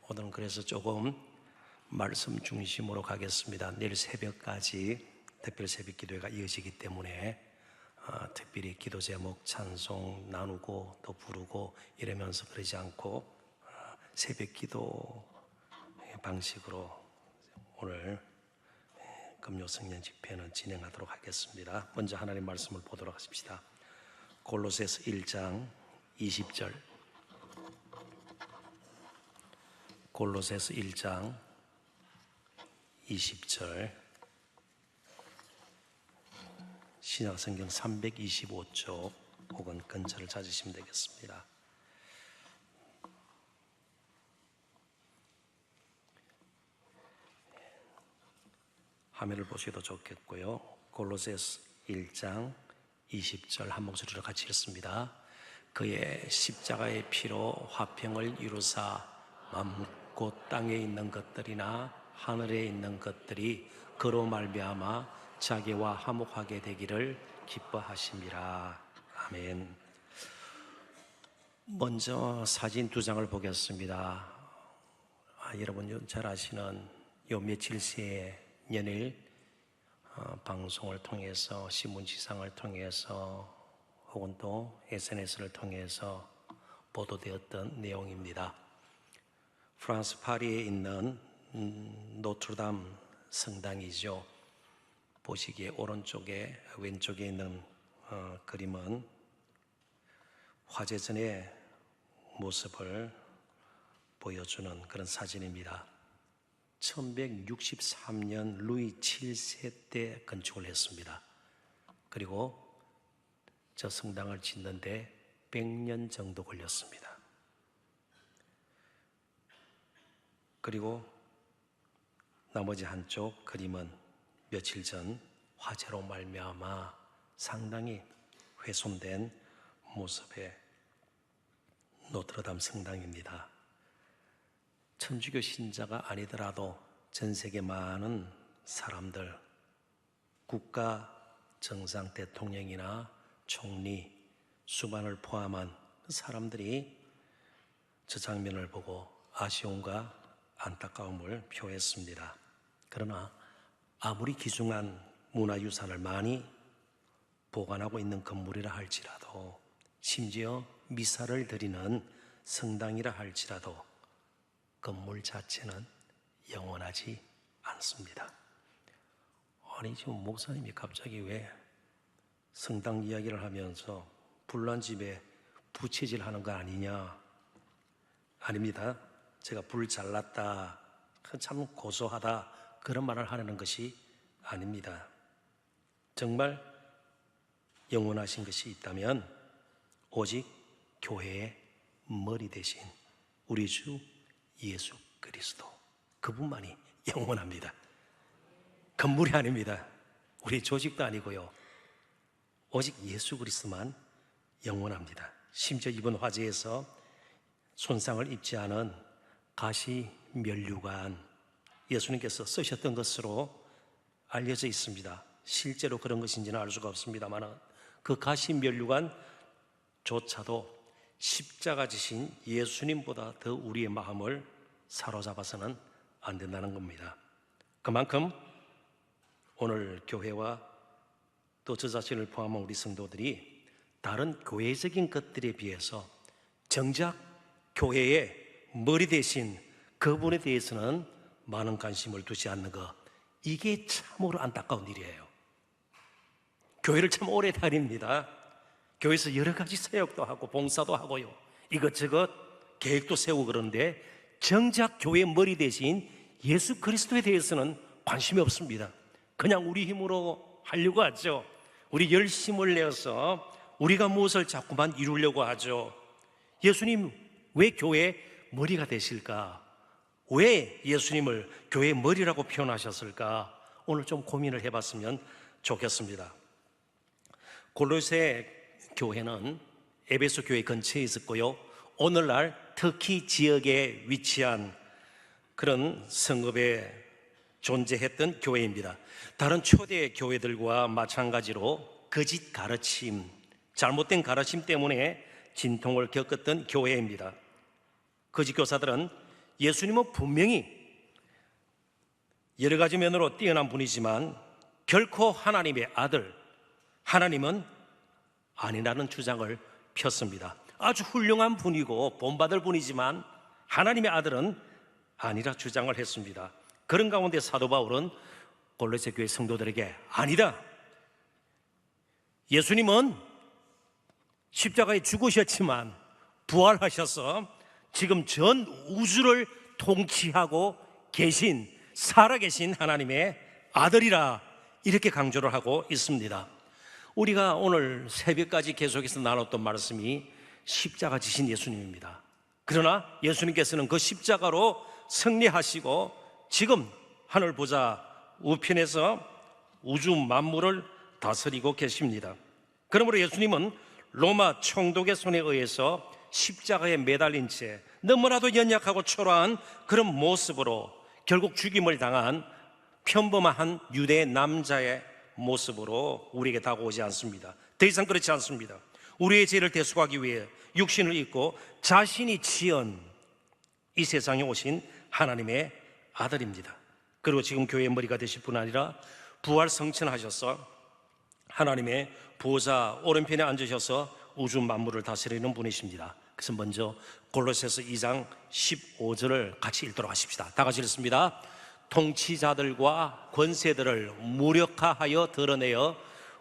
오늘은 그래서 조금 말씀 중심으로 가겠습니다. 내일 새벽까지 특별 새벽 기도회가 이어지기 때문에 특별히 기도 제목 찬송 나누고 또 부르고 이러면서 그러지 않고 새벽 기도 방식으로 오늘 금요 성령 집회는 진행하도록 하겠습니다. 먼저 하나님 말씀을 보도록 하십시다. 골로새서 1장 20절, 골로새서 1장 20절, 신약성경 325쪽 혹은 근처를 찾으시면 되겠습니다. 화면을 보셔도 좋겠고요. 골로새서 1장 20절 한 목소리로 같이 읽습니다. 그의 십자가의 피로 화평을 이루사 곧 땅에 있는 것들이나 하늘에 있는 것들이 그로 말미암아 자기와 화목하게 되기를 기뻐하심이라. 아멘. 먼저 사진 두 장을 보겠습니다. 여러분 잘 아시는 요 며칠 새에 연일 방송을 통해서 신문지상을 통해서 혹은 또 SNS를 통해서 보도되었던 내용입니다. 프랑스 파리에 있는 노트르담 성당이죠. 보시기에 오른쪽에 왼쪽에 있는 그림은 화재 전의 모습을 보여주는 그런 사진입니다. 1163년 루이 7세 때 건축을 했습니다. 그리고 저 성당을 짓는데 100년 정도 걸렸습니다. 그리고 나머지 한쪽 그림은 며칠 전 화재로 말미암아 상당히 훼손된 모습의 노트르담 성당입니다. 천주교 신자가 아니더라도 전 세계 많은 사람들, 국가 정상 대통령이나 총리, 수반을 포함한 사람들이 저 장면을 보고 아쉬움과 안타까움을 표했습니다. 그러나 아무리 귀중한 문화유산을 많이 보관하고 있는 건물이라 할지라도, 심지어 미사를 드리는 성당이라 할지라도 건물 자체는 영원하지 않습니다. 아니 지금 목사님이 갑자기 왜 성당 이야기를 하면서 불난 집에 부채질 하는 거 아니냐? 아닙니다. 제가 불 잘났다, 참 고소하다 그런 말을 하려는 것이 아닙니다. 정말 영원하신 것이 있다면 오직 교회의 머리 대신 우리 주 예수 그리스도, 그분만이 영원합니다. 건물이 아닙니다. 우리 조직도 아니고요. 오직 예수 그리스도만 영원합니다. 심지어 이번 화재에서 손상을 입지 않은 가시 면류관, 예수님께서 쓰셨던 것으로 알려져 있습니다. 실제로 그런 것인지는 알 수가 없습니다만 그 가시 면류관조차도 십자가 지신 예수님보다 더 우리의 마음을 사로잡아서는 안 된다는 겁니다. 그만큼 오늘 교회와 또 저 자신을 포함한 우리 성도들이 다른 교회적인 것들에 비해서 정작 교회의 머리 대신 그분에 대해서는 많은 관심을 두지 않는 것, 이게 참으로 안타까운 일이에요. 교회를 참 오래 다닙니다. 교회에서 여러 가지 사역도 하고 봉사도 하고요, 이것저것 계획도 세우고 그러는데 정작 교회의 머리 대신 예수 그리스도에 대해서는 관심이 없습니다. 그냥 우리 힘으로 하려고 하죠. 우리 열심을 내어서 우리가 무엇을 자꾸만 이루려고 하죠. 예수님 왜 교회의 머리가 되실까? 왜 예수님을 교회의 머리라고 표현하셨을까? 오늘 좀 고민을 해봤으면 좋겠습니다. 골로새 교회는 에베소 교회 근처에 있었고요, 오늘날 터키 지역에 위치한 그런 성읍에 존재했던 교회입니다. 다른 초대 교회들과 마찬가지로 거짓 가르침, 잘못된 가르침 때문에 진통을 겪었던 교회입니다. 거짓 교사들은 예수님은 분명히 여러 가지 면으로 뛰어난 분이지만 결코 하나님의 아들, 하나님은 아니라는 주장을 폈습니다. 아주 훌륭한 분이고 본받을 분이지만 하나님의 아들은 아니라 주장을 했습니다. 그런 가운데 사도 바울은 골로새 교회 성도들에게 아니다, 예수님은 십자가에 죽으셨지만 부활하셔서 지금 전 우주를 통치하고 계신 살아계신 하나님의 아들이라, 이렇게 강조를 하고 있습니다. 우리가 오늘 새벽까지 계속해서 나눴던 말씀이 십자가 지신 예수님입니다. 그러나 예수님께서는 그 십자가로 승리하시고 지금 하늘 보좌 우편에서 우주 만물을 다스리고 계십니다. 그러므로 예수님은 로마 총독의 손에 의해서 십자가에 매달린 채 너무나도 연약하고 초라한 그런 모습으로 결국 죽임을 당한 평범한 유대 남자의 모습으로 우리에게 다가오지 않습니다. 더 이상 그렇지 않습니다. 우리의 죄를 대속하기 위해 육신을 입고 자신이 지은 이 세상에 오신 하나님의 아들입니다. 그리고 지금 교회의 머리가 되실 뿐 아니라 부활 성천하셔서 하나님의 보좌 오른편에 앉으셔서 우주 만물을 다스리는 분이십니다. 그래서 먼저 골로새서 2장 15절을 같이 읽도록 하십시다. 다 같이 읽습니다. 통치자들과 권세들을 무력화하여 드러내어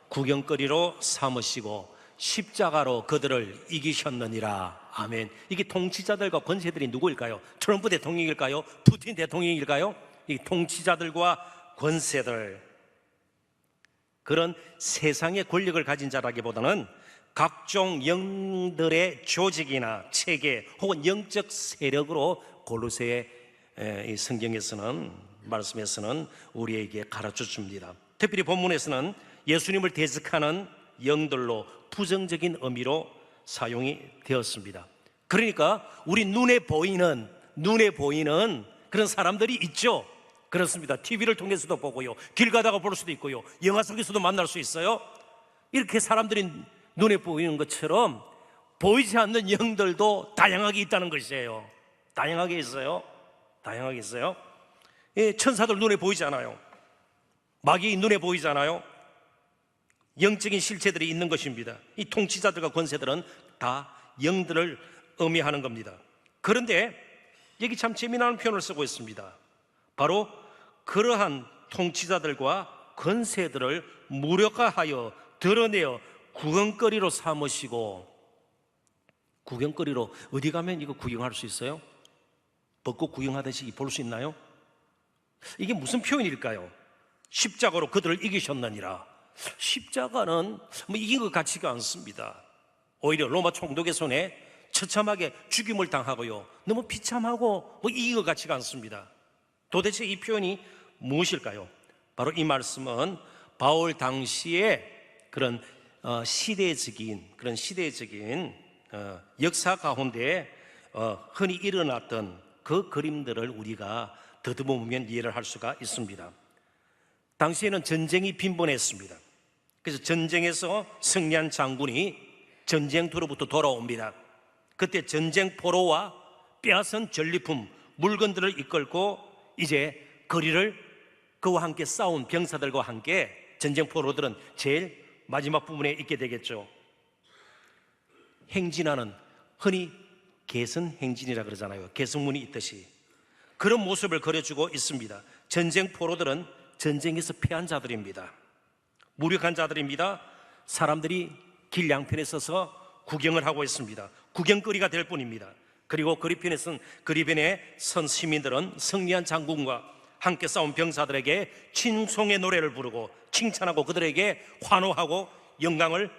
구경거리로 삼으시고 십자가로 그들을 이기셨느니라. 아멘. 이게 통치자들과 권세들이 누구일까요? 트럼프 대통령일까요? 푸틴 대통령일까요? 이 통치자들과 권세들, 그런 세상의 권력을 가진 자라기보다는 각종 영들의 조직이나 체계 혹은 영적 세력으로 골로새의 성경에서는, 말씀에서는 우리에게 가르쳐 줍니다. 특별히 본문에서는 예수님을 대적하는 영들로 부정적인 의미로 사용이 되었습니다. 그러니까 우리 눈에 보이는 그런 사람들이 있죠. 그렇습니다. TV를 통해서도 보고요, 길 가다가 볼 수도 있고요, 영화 속에서도 만날 수 있어요. 이렇게 사람들이 눈에 보이는 것처럼 보이지 않는 영들도 다양하게 있다는 것이에요. 다양하게 있어요. 천사들 눈에 보이지 않아요. 마귀 눈에 보이지 않아요. 영적인 실체들이 있는 것입니다. 이 통치자들과 권세들은 다 영들을 의미하는 겁니다. 그런데 여기 참 재미나는 표현을 쓰고 있습니다. 바로 그러한 통치자들과 권세들을 무력화하여 드러내어 구경거리로 삼으시고, 구경거리로 어디 가면 이거 구경할 수 있어요? 벚꽃 구경하듯이 볼 수 있나요? 이게 무슨 표현일까요? 십자가로 그들을 이기셨느니라. 십자가는 이긴 것 같지가 않습니다. 오히려 로마 총독의 손에 처참하게 죽임을 당하고요, 너무 비참하고 이긴 것 같지가 않습니다. 도대체 이 표현이 무엇일까요? 바로 이 말씀은 바울 당시에 그런 시대적인 역사 가운데 흔히 일어났던 그 그림들을 우리가 더듬어 보면 이해를 할 수가 있습니다. 당시에는 전쟁이 빈번했습니다. 그래서 전쟁에서 승리한 장군이 전쟁터로부터 돌아옵니다. 그때 전쟁 포로와 빼앗은 전리품, 물건들을 이끌고 이제 거리를 그와 함께 싸운 병사들과 함께 전쟁 포로들은 제일 마지막 부분에 있게 되겠죠. 행진하는, 흔히 개선행진이라 그러잖아요. 개선문이 있듯이 그런 모습을 그려주고 있습니다. 전쟁 포로들은 전쟁에서 패한 자들입니다. 무력한 자들입니다. 사람들이 길 양편에 서서 구경을 하고 있습니다. 구경거리가 될 뿐입니다. 그리고 그리편에 선 시민들은 승리한 장군과 함께 싸운 병사들에게 칭송의 노래를 부르고 칭찬하고 그들에게 환호하고 영광을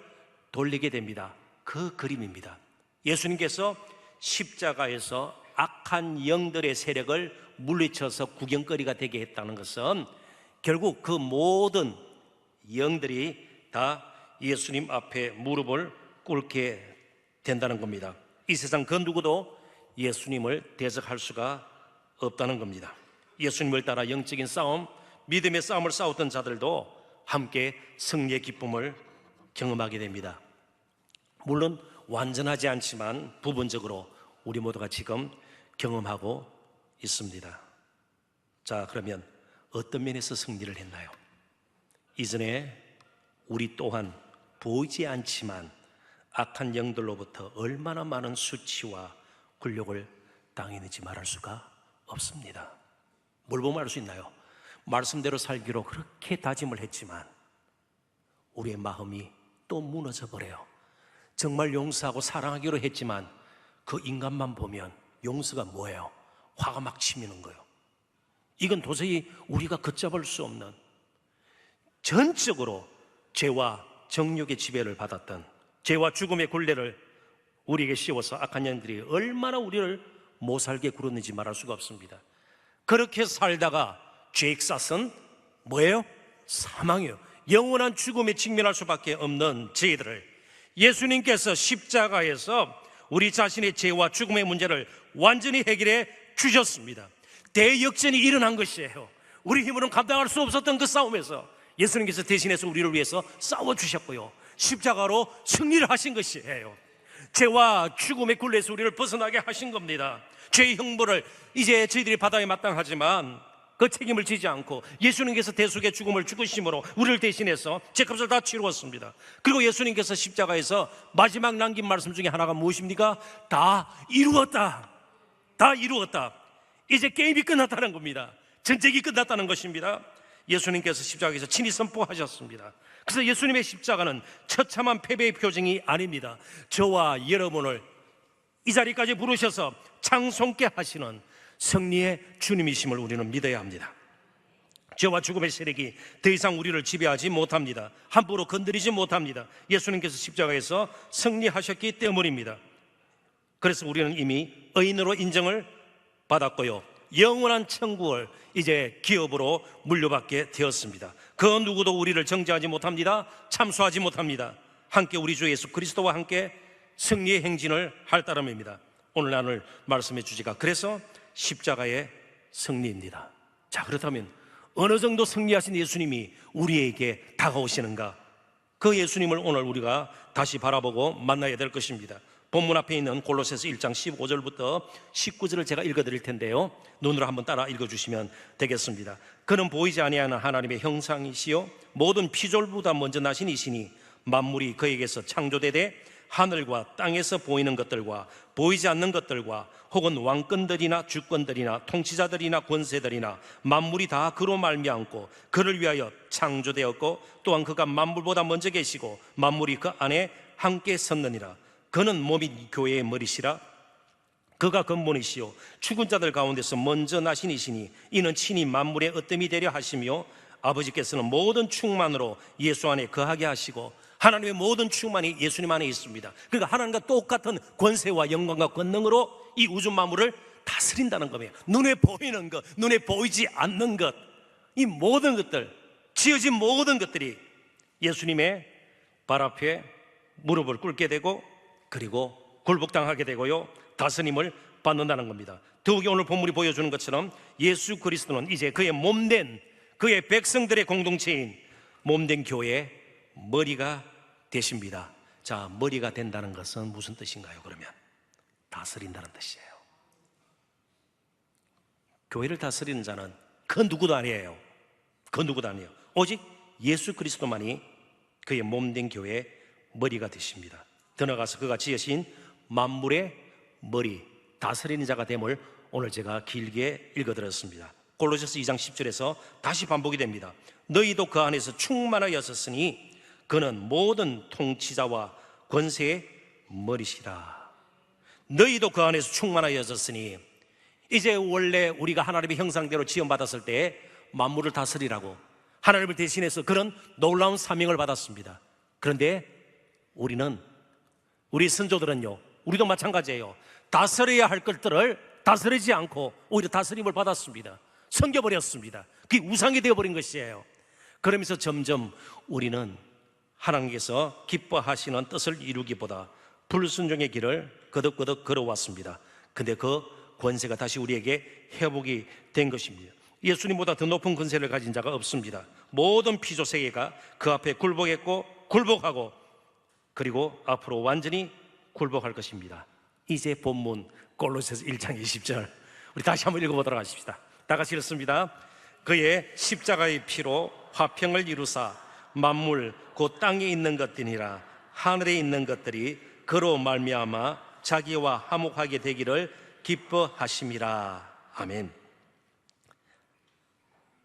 돌리게 됩니다. 그 그림입니다. 예수님께서 십자가에서 악한 영들의 세력을 물리쳐서 구경거리가 되게 했다는 것은 결국 그 모든 영들이 다 예수님 앞에 무릎을 꿇게 된다는 겁니다. 이 세상 그 누구도 예수님을 대적할 수가 없다는 겁니다. 예수님을 따라 영적인 싸움, 믿음의 싸움을 싸웠던 자들도 함께 승리의 기쁨을 경험하게 됩니다. 물론 완전하지 않지만 부분적으로 우리 모두가 지금 경험하고 있습니다. 자, 그러면 어떤 면에서 승리를 했나요? 이전에 우리 또한 보이지 않지만 악한 영들로부터 얼마나 많은 수치와 굴욕을 당했는지 말할 수가 없습니다. 뭘 보면 알 수 있나요? 말씀대로 살기로 그렇게 다짐을 했지만 우리의 마음이 또 무너져 버려요. 정말 용서하고 사랑하기로 했지만 그 인간만 보면 용서가 뭐예요? 화가 막 치미는 거예요. 이건 도저히 우리가 걷잡을 수 없는, 전적으로 죄와 정욕의 지배를 받았던, 죄와 죽음의 굴레를 우리에게 씌워서 악한 영들이 얼마나 우리를 못살게 굴었는지 말할 수가 없습니다. 그렇게 살다가 죄의 싹은 뭐예요? 사망이에요. 영원한 죽음에 직면할 수밖에 없는 죄들을 예수님께서 십자가에서 우리 자신의 죄와 죽음의 문제를 완전히 해결해 주셨습니다. 대역전이 일어난 것이에요. 우리 힘으로는 감당할 수 없었던 그 싸움에서 예수님께서 대신해서 우리를 위해서 싸워주셨고요, 십자가로 승리를 하신 것이에요. 죄와 죽음의 굴레에서 우리를 벗어나게 하신 겁니다. 죄의 형벌을 이제 저희들이 받아야 마땅하지만 그 책임을 지지 않고 예수님께서 대속의 죽음을 죽으심으로 우리를 대신해서 죄값을 다 치루었습니다. 그리고 예수님께서 십자가에서 마지막 남긴 말씀 중에 하나가 무엇입니까? 다 이루었다. 다 이루었다. 이제 게임이 끝났다는 겁니다. 전쟁이 끝났다는 것입니다. 예수님께서 십자가에서 친히 선포하셨습니다. 그래서 예수님의 십자가는 처참한 패배의 표징이 아닙니다. 저와 여러분을 이 자리까지 부르셔서 창송케 하시는 승리의 주님이심을 우리는 믿어야 합니다. 죄와 죽음의 세력이 더 이상 우리를 지배하지 못합니다. 함부로 건드리지 못합니다. 예수님께서 십자가에서 승리하셨기 때문입니다. 그래서 우리는 이미 의인으로 인정을 받았고요, 영원한 천국을 이제 기업으로 물려받게 되었습니다. 그 누구도 우리를 정죄하지 못합니다. 참수하지 못합니다. 함께 우리 주 예수 그리스도와 함께 승리의 행진을 할 따름입니다. 오늘 나눌 말씀의 주제가 그래서 십자가의 승리입니다. 자, 그렇다면 어느 정도 승리하신 예수님이 우리에게 다가오시는가? 그 예수님을 오늘 우리가 다시 바라보고 만나야 될 것입니다. 본문 앞에 있는 골로새서 1장 15절부터 19절을 제가 읽어드릴 텐데요, 눈으로 한번 따라 읽어주시면 되겠습니다. 그는 보이지 아니하는 하나님의 형상이시요 모든 피조물보다 먼저 나신 이시니 만물이 그에게서 창조되되 하늘과 땅에서 보이는 것들과 보이지 않는 것들과 혹은 왕권들이나 주권들이나 통치자들이나 권세들이나 만물이 다 그로 말미암고 그를 위하여 창조되었고 또한 그가 만물보다 먼저 계시고 만물이 그 안에 함께 섰느니라. 그는 몸이 교회의 머리시라. 그가 근본이시요 죽은 자들 가운데서 먼저 나신 이시니 이는 친히 만물의 으뜸이 되려 하시며 아버지께서는 모든 충만으로 예수 안에 거하게 하시고 하나님의 모든 충만이 예수님 안에 있습니다. 그러니까 하나님과 똑같은 권세와 영광과 권능으로 이 우주 만물을 다스린다는 겁니다. 눈에 보이는 것, 눈에 보이지 않는 것, 이 모든 것들, 지어진 모든 것들이 예수님의 발 앞에 무릎을 꿇게 되고 그리고 굴복당하게 되고요, 다스림을 받는다는 겁니다. 더욱이 오늘 본문이 보여주는 것처럼 예수 그리스도는 이제 그의 몸된, 그의 백성들의 공동체인 몸된 교회의 머리가 되십니다. 자, 머리가 된다는 것은 무슨 뜻인가요? 그러면 다스린다는 뜻이에요. 교회를 다스리는 자는 그 누구도 아니에요. 그 누구도 아니에요. 오직 예수 그리스도만이 그의 몸된 교회의 머리가 되십니다. 더 나아가서 그가 지으신 만물의 머리, 다스리는 자가 됨을 오늘 제가 길게 읽어드렸습니다. 골로새서 2장 10절에서 다시 반복이 됩니다. 너희도 그 안에서 충만하였으니 그는 모든 통치자와 권세의 머리시라. 너희도 그 안에서 충만하였으니, 이제 원래 우리가 하나님의 형상대로 지음받았을 때 만물을 다스리라고 하나님을 대신해서 그런 놀라운 사명을 받았습니다. 그런데 우리 선조들은요, 우리도 마찬가지예요. 다스려야 할 것들을 다스리지 않고 오히려 다스림을 받았습니다. 섬겨버렸습니다. 그게 우상이 되어버린 것이에요. 그러면서 점점 우리는 하나님께서 기뻐하시는 뜻을 이루기보다 불순종의 길을 거듭거듭 걸어왔습니다. 근데 그 권세가 다시 우리에게 회복이 된 것입니다. 예수님보다 더 높은 권세를 가진 자가 없습니다. 모든 피조세계가 그 앞에 굴복했고 굴복하고 그리고 앞으로 완전히 굴복할 것입니다. 이제 본문 골로새서 1장 20절 우리 다시 한번 읽어보도록 하십시다. 다 같이 읽습니다. 그의 십자가의 피로 화평을 이루사 만물 곧 땅에 있는 것들이라 하늘에 있는 것들이 그로 말미암아 자기와 화목하게 되기를 기뻐하심이라. 아멘.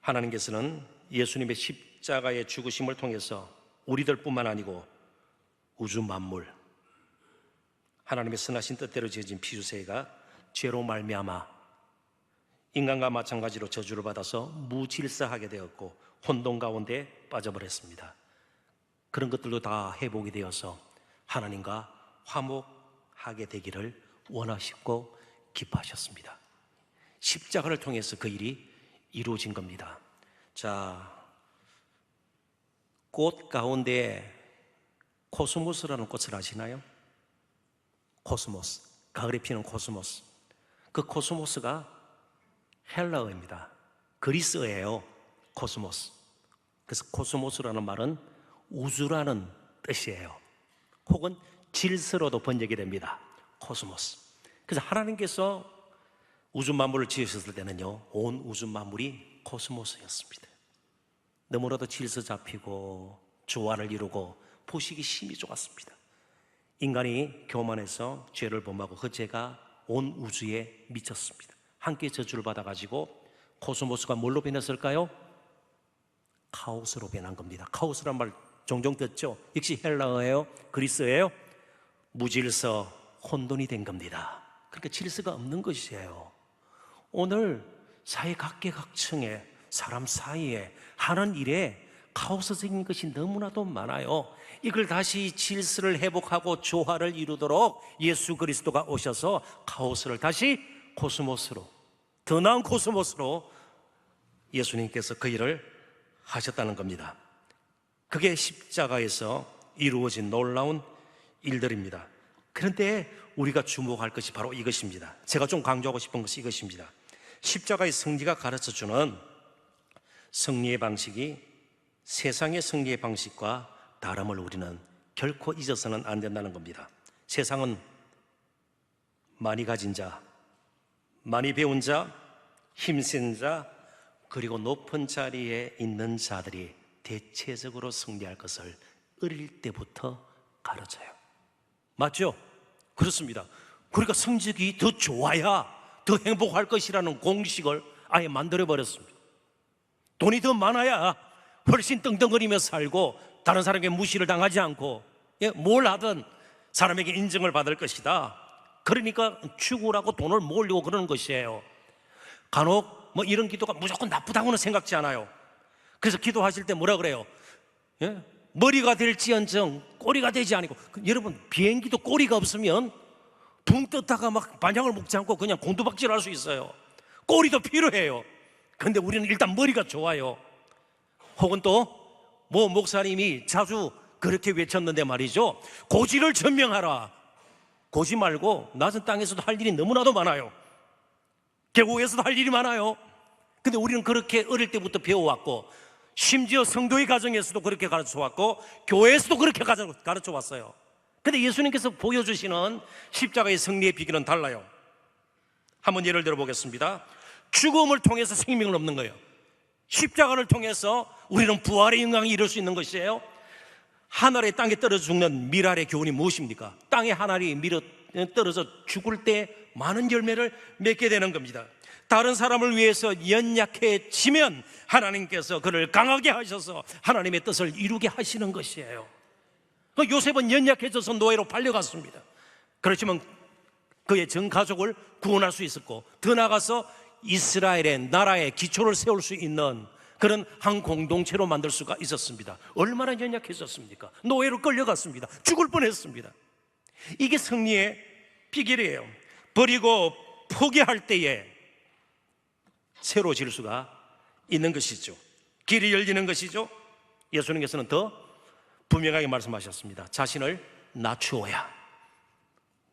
하나님께서는 예수님의 십자가의 죽으심을 통해서 우리들뿐만 아니고 우주 만물, 하나님의 선하신 뜻대로 지어진 피주세가 죄로 말미암아 인간과 마찬가지로 저주를 받아서 무질서하게 되었고 혼돈 가운데 빠져버렸습니다. 그런 것들도 다 회복이 되어서 하나님과 화목하게 되기를 원하시고 기뻐하셨습니다. 십자가를 통해서 그 일이 이루어진 겁니다. 자, 꽃 가운데 코스모스라는 꽃을 아시나요? 코스모스, 가을에 피는 코스모스. 그 코스모스가 헬라어입니다. 그리스어예요. 코스모스. 그래서 코스모스라는 말은 우주라는 뜻이에요. 혹은 질서로도 번역이 됩니다. 코스모스. 그래서 하나님께서 우주 만물을 지으셨을 때는요, 온 우주 만물이 코스모스였습니다. 너무나도 질서 잡히고 조화를 이루고 보시기 심히 좋았습니다. 인간이 교만해서 죄를 범하고 그 죄가 온 우주에 미쳤습니다. 함께 저주를 받아가지고 코스모스가 뭘로 변했을까요? 카오스로 변한 겁니다. 카오스란 말 종종 듣죠? 역시 헬라어예요? 그리스어예요? 무질서, 혼돈이 된 겁니다. 그러니까 질서가 없는 것이에요. 오늘 사회 각계각층에 사람 사이에 하는 일에 카오스적인 것이 너무나도 많아요. 이걸 다시 질서를 회복하고 조화를 이루도록 예수 그리스도가 오셔서 카오스를 다시 코스모스로, 더 나은 코스모스로 예수님께서 그 일을 하셨다는 겁니다. 그게 십자가에서 이루어진 놀라운 일들입니다. 그런데 우리가 주목할 것이 바로 이것입니다. 제가 좀 강조하고 싶은 것이 이것입니다. 십자가의 승리가 가르쳐주는 승리의 방식이 세상의 승리의 방식과 다름을 우리는 결코 잊어서는 안 된다는 겁니다. 세상은 많이 가진 자, 많이 배운 자, 힘센 자, 그리고 높은 자리에 있는 자들이 대체적으로 승리할 것을 어릴 때부터 가르쳐요. 맞죠? 그렇습니다. 그러니까 성적이 더 좋아야 더 행복할 것이라는 공식을 아예 만들어버렸습니다. 돈이 더 많아야 훨씬 떵떵거리며 살고 다른 사람에게 무시를 당하지 않고 뭘 하든 사람에게 인정을 받을 것이다. 그러니까 추구라고 돈을 모으려고 그러는 것이에요. 간혹 뭐 이런 기도가 무조건 나쁘다고는 생각지 않아요. 그래서 기도하실 때 뭐라 그래요? 머리가 될지언정 꼬리가 되지 아니고. 여러분, 비행기도 꼬리가 없으면 붕 떴다가 막 반향을 먹지 않고 그냥 곤두박질할 수 있어요. 꼬리도 필요해요. 근데 우리는 일단 머리가 좋아요. 혹은 또 뭐 목사님이 자주 그렇게 외쳤는데 말이죠, 고지를 전명하라. 고지 말고 낮은 땅에서도 할 일이 너무나도 많아요. 계곡에서도 할 일이 많아요. 근데 우리는 그렇게 어릴 때부터 배워왔고, 심지어 성도의 가정에서도 그렇게 가르쳐왔고, 교회에서도 그렇게 가르쳐왔어요. 근데 예수님께서 보여주시는 십자가의 승리의 비결은 달라요. 한번 예를 들어보겠습니다. 죽음을 통해서 생명을 얻는 거예요. 십자가를 통해서 우리는 부활의 영광이 이룰 수 있는 것이에요. 하늘에 땅에 떨어져 죽는 밀알의 교훈이 무엇입니까? 땅에 하늘이 떨어져 죽을 때 많은 열매를 맺게 되는 겁니다. 다른 사람을 위해서 연약해지면 하나님께서 그를 강하게 하셔서 하나님의 뜻을 이루게 하시는 것이에요. 요셉은 연약해져서 노예로 팔려갔습니다. 그렇지만 그의 전 가족을 구원할 수 있었고, 더 나아가서 이스라엘의 나라의 기초를 세울 수 있는 그런 한 공동체로 만들 수가 있었습니다. 얼마나 연약해졌습니까? 노예로 끌려갔습니다. 죽을 뻔했습니다. 이게 승리의 비결이에요. 버리고 포기할 때에 새로워질 수가 있는 것이죠. 길이 열리는 것이죠. 예수님께서는 더 분명하게 말씀하셨습니다. 자신을 낮추어야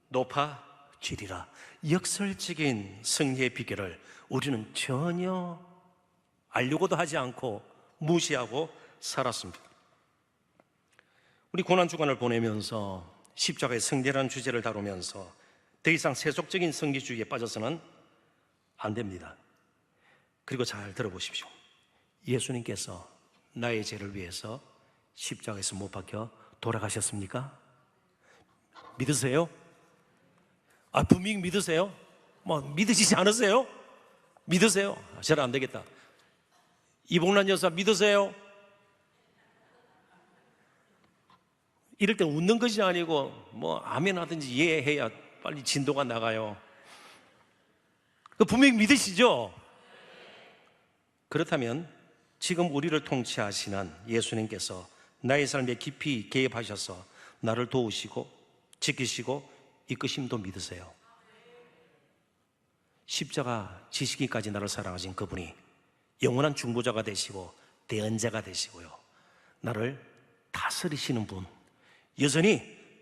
높아지리라. 역설적인 승리의 비결을 우리는 전혀 알려고도 하지 않고 무시하고 살았습니다. 우리 고난주간을 보내면서 십자가의 승리라는 주제를 다루면서 더 이상 세속적인 승리주의에 빠져서는 안 됩니다. 그리고 잘 들어보십시오. 예수님께서 나의 죄를 위해서 십자가에서 못 박혀 돌아가셨습니까? 믿으세요? 분명히 믿으세요? 믿으시지 않으세요? 믿으세요? 저는 안 되겠다. 이봉란 여사 믿으세요? 이럴 때 웃는 것이 아니고 아멘 하든지 예 해야 빨리 진도가 나가요. 분명히 믿으시죠? 그렇다면 지금 우리를 통치하시는 예수님께서 나의 삶에 깊이 개입하셔서 나를 도우시고 지키시고 이끄심도 믿으세요? 십자가 지시기까지 나를 사랑하신 그분이 영원한 중보자가 되시고 대언자가 되시고요, 나를 다스리시는 분, 여전히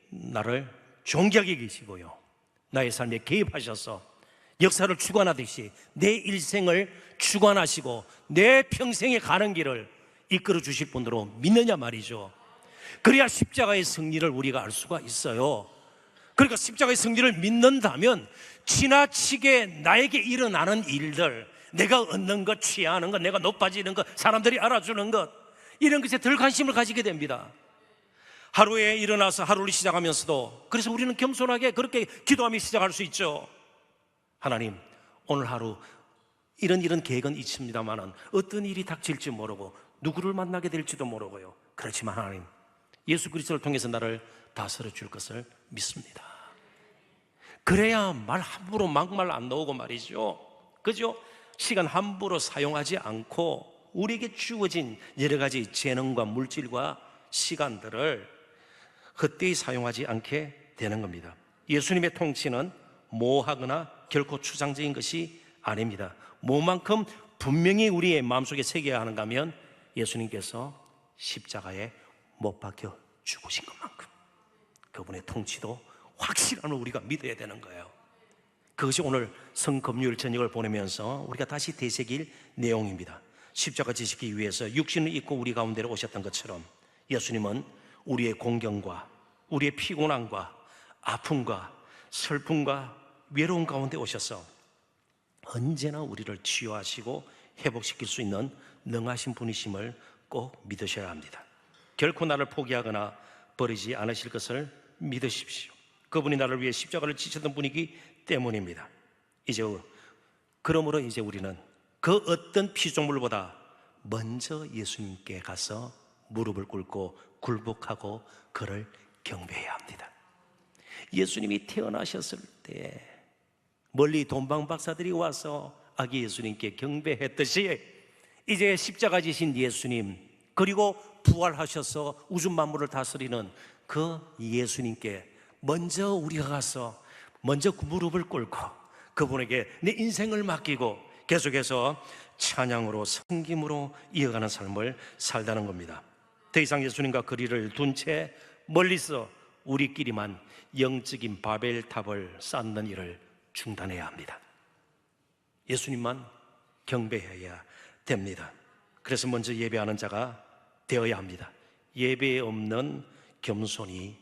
나를 존귀하게 계시고요, 나의 삶에 개입하셔서 역사를 주관하듯이 내 일생을 주관하시고 내 평생에 가는 길을 이끌어 주실 분으로 믿느냐 말이죠. 그래야 십자가의 승리를 우리가 알 수가 있어요. 그러니까 십자가의 승리를 믿는다면 지나치게 나에게 일어나는 일들, 내가 얻는 것, 취하는 것, 내가 높아지는 것, 사람들이 알아주는 것, 이런 것에 덜 관심을 가지게 됩니다. 하루에 일어나서 하루를 시작하면서도, 그래서 우리는 겸손하게 그렇게 기도하며 시작할 수 있죠. 하나님, 오늘 하루 이런 계획은 있습니다만 어떤 일이 닥칠지 모르고 누구를 만나게 될지도 모르고요, 그렇지만 하나님, 예수 그리스도를 통해서 나를 다스려 줄 것을 믿습니다. 그래야 말 함부로 막말 안 나오고 말이죠. 그죠? 시간 함부로 사용하지 않고 우리에게 주어진 여러 가지 재능과 물질과 시간들을 헛되이 사용하지 않게 되는 겁니다. 예수님의 통치는 모호하거나 결코 추상적인 것이 아닙니다. 뭐만큼 분명히 우리의 마음속에 새겨야 하는가 하면 예수님께서 십자가에 못 박혀 죽으신 것만큼 그분의 통치도 확실함을 우리가 믿어야 되는 거예요. 그것이 오늘 성금요일 저녁을 보내면서 우리가 다시 되새길 내용입니다. 십자가 지시기 위해서 육신을 입고 우리 가운데로 오셨던 것처럼 예수님은 우리의 공경과 우리의 피곤함과 아픔과 슬픔과 외로움 가운데 오셔서 언제나 우리를 치유하시고 회복시킬 수 있는 능하신 분이심을 꼭 믿으셔야 합니다. 결코 나를 포기하거나 버리지 않으실 것을 믿으십시오. 그분이 나를 위해 십자가를 지셨던 분이기 때문입니다. 그러므로 이제 우리는 그 어떤 피조물보다 먼저 예수님께 가서 무릎을 꿇고 굴복하고 그를 경배해야 합니다. 예수님이 태어나셨을 때 멀리 동방박사들이 와서 아기 예수님께 경배했듯이 이제 십자가 지신 예수님, 그리고 부활하셔서 우주 만물을 다스리는 그 예수님께 먼저 우리가 가서 먼저 무릎을 꿇고 그분에게 내 인생을 맡기고 계속해서 찬양으로 섬김으로 이어가는 삶을 살다는 겁니다. 더 이상 예수님과 거리를 둔 채 멀리서 우리끼리만 영적인 바벨탑을 쌓는 일을 중단해야 합니다. 예수님만 경배해야 됩니다. 그래서 먼저 예배하는 자가 되어야 합니다. 예배에 없는 겸손이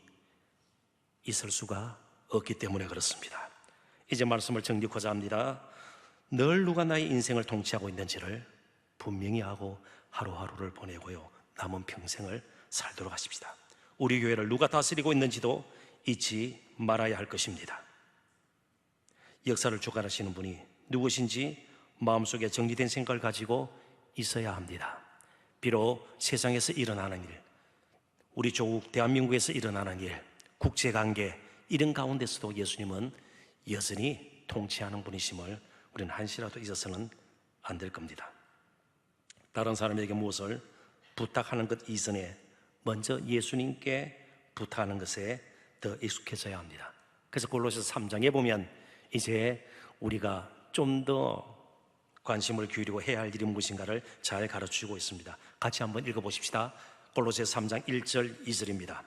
있을 수가 없기 때문에 그렇습니다. 이제 말씀을 정리하고자 합니다. 늘 누가 나의 인생을 통치하고 있는지를 분명히 하고 하루하루를 보내고요, 남은 평생을 살도록 하십시다. 우리 교회를 누가 다스리고 있는지도 잊지 말아야 할 것입니다. 역사를 주관하시는 분이 누구신지 마음속에 정리된 생각을 가지고 있어야 합니다. 비록 세상에서 일어나는 일, 우리 조국 대한민국에서 일어나는 일, 국제관계 이런 가운데서도 예수님은 여전히 통치하는 분이심을 우리는 한시라도 잊어서는 안 될 겁니다. 다른 사람에게 무엇을 부탁하는 것 이전에 먼저 예수님께 부탁하는 것에 더 익숙해져야 합니다. 그래서 골로새서 3장에 보면 이제 우리가 좀 더 관심을 기울이고 해야 할 일이 무엇인가를 잘 가르치고 있습니다. 같이 한번 읽어보십시다. 골로새서 3장 1절 2절입니다.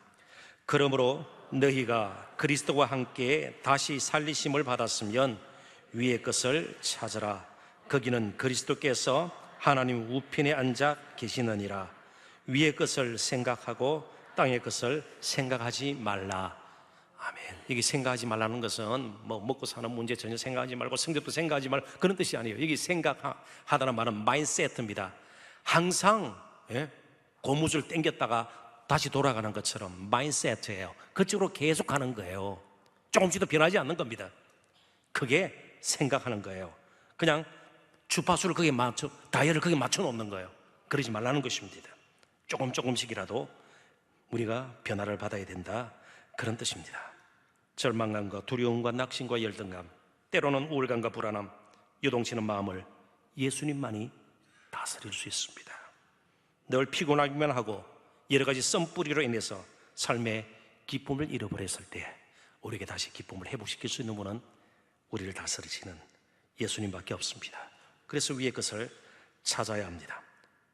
그러므로 너희가 그리스도와 함께 다시 살리심을 받았으면 위의 것을 찾으라. 거기는 그리스도께서 하나님 우편에 앉아 계시느니라. 위의 것을 생각하고 땅의 것을 생각하지 말라. 아멘. 여기 생각하지 말라는 것은 뭐 먹고 사는 문제 전혀 생각하지 말고 성적도 생각하지 말고 그런 뜻이 아니에요. 여기 생각하다는 말은 마인드세트입니다. 항상 고무줄 당겼다가 다시 돌아가는 것처럼 마인드세트예요. 그쪽으로 계속 가는 거예요. 조금씩도 변하지 않는 겁니다. 그게 생각하는 거예요. 그냥 주파수를 거기에 다이얼을 거기에 맞춰 놓는 거예요. 그러지 말라는 것입니다. 조금씩이라도 우리가 변화를 받아야 된다, 그런 뜻입니다. 절망감과 두려움과 낙심과 열등감, 때로는 우울감과 불안함, 요동치는 마음을 예수님만이 다스릴 수 있습니다. 늘 피곤하기만 하고 여러 가지 썸뿌리로 인해서 삶의 기쁨을 잃어버렸을 때 우리에게 다시 기쁨을 회복시킬 수 있는 분은 우리를 다스리시는 예수님밖에 없습니다. 그래서 위의 것을 찾아야 합니다.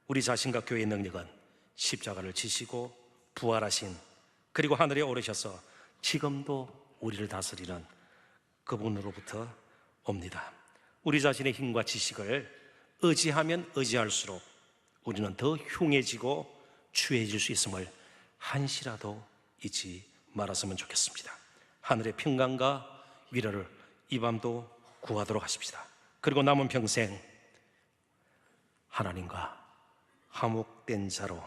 우리 자신과 교회의 능력은 십자가를 지시고 부활하신, 그리고 하늘에 오르셔서 지금도 우리를 다스리는 그분으로부터 옵니다. 우리 자신의 힘과 지식을 의지하면 의지할수록 우리는 더 흉해지고 추해질 수 있음을 한시라도 잊지 말았으면 좋겠습니다. 하늘의 평강과 위로를 이 밤도 구하도록 하십시다. 그리고 남은 평생 하나님과 화목된 자로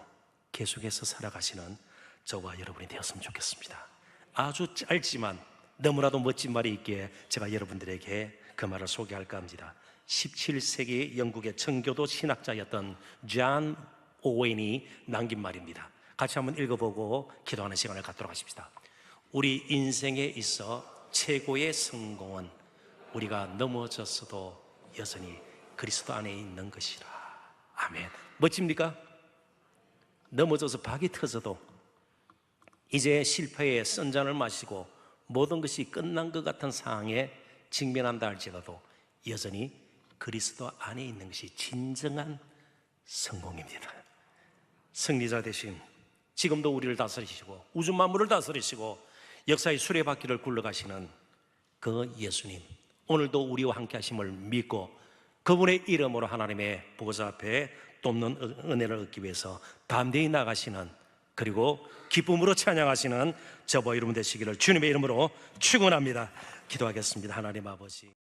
계속해서 살아가시는 저와 여러분이 되었으면 좋겠습니다. 아주 짧지만 너무나도 멋진 말이 있기에 제가 여러분들에게 그 말을 소개할까 합니다. 17세기 영국의 청교도 신학자였던 존 오웬이 남긴 말입니다. 같이 한번 읽어보고 기도하는 시간을 갖도록 하십시다. 우리 인생에 있어 최고의 성공은 우리가 넘어졌어도 여전히 그리스도 안에 있는 것이라. 아멘. 멋집니까? 넘어져서 박이 터져도 이제 실패의 선잔을 마시고 모든 것이 끝난 것 같은 상황에 직면한다 할지라도 여전히 그리스도 안에 있는 것이 진정한 성공입니다. 승리자 되신, 지금도 우리를 다스리시고 우주 만물을 다스리시고 역사의 수레바퀴를 굴러가시는 그 예수님, 오늘도 우리와 함께 하심을 믿고 그분의 이름으로 하나님의 보좌 앞에 돕는 은혜를 얻기 위해서 담대히 나가시는, 그리고 기쁨으로 찬양하시는 저와 여러분 되시기를 주님의 이름으로 축원합니다. 기도하겠습니다. 하나님 아버지,